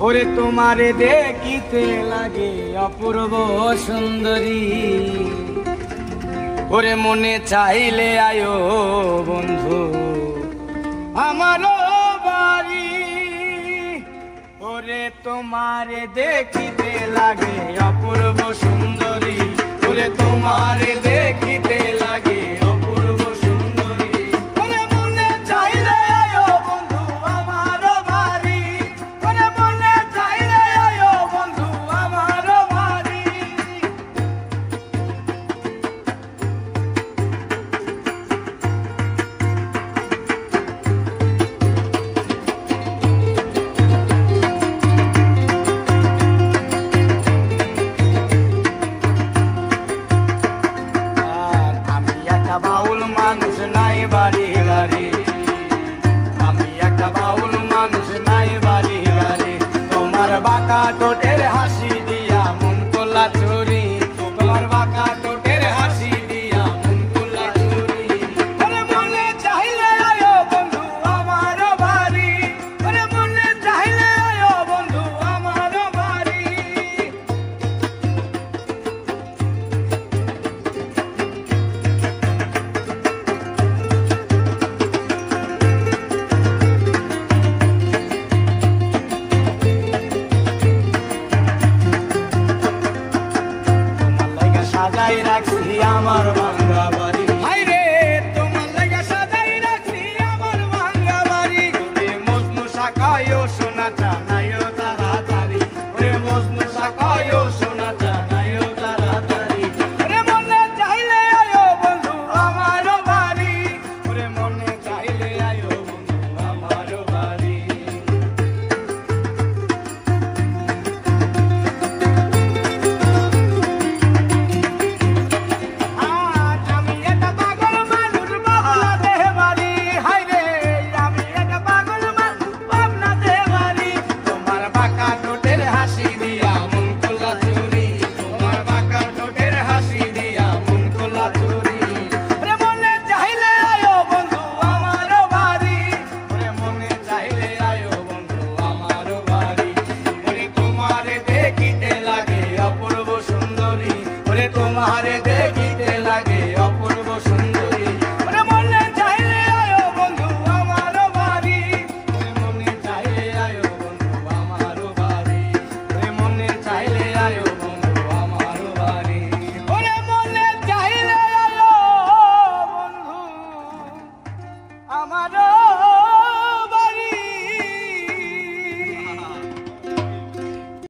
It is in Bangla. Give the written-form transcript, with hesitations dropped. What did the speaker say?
ওরে তোমারে দেখিতে লাগে অপূর্ব সুন্দরী, ওরে মনে চাইলে আয়ো বন্ধু আমার বাড়ি। ওরে তোমারে দেখিতে লাগে অপূর্ব সুন্দরী, ওরে তোমারে দেখিতে লাগে অপূর্ব সুন্দরী, ওরে মনে চাইলে আয়ো বন্ধু আমার বাড়ি, ওরে মনে চাইলে আয়ো বন্ধু আমার বাড়ি। বাউল মানুষ নাই বাড়ি গাড়ি, আমি একটা বাউল মানুষ নাই বাড়ি গাড়ি। তোমার বাঁকা ঠোঁটের হাসি দিয়া মন তোলা চুরি, তোমার বাঁকা ঠোঁটের হাসি দিয়া মন তোলা চুরি, ওরে মনে চাইলে আয়ো বন্ধু আমার বাড়ি, ওরে মনে চাইলে আয়ো বন্ধু আমার বাড়ি। সাজাই রাখছি আমার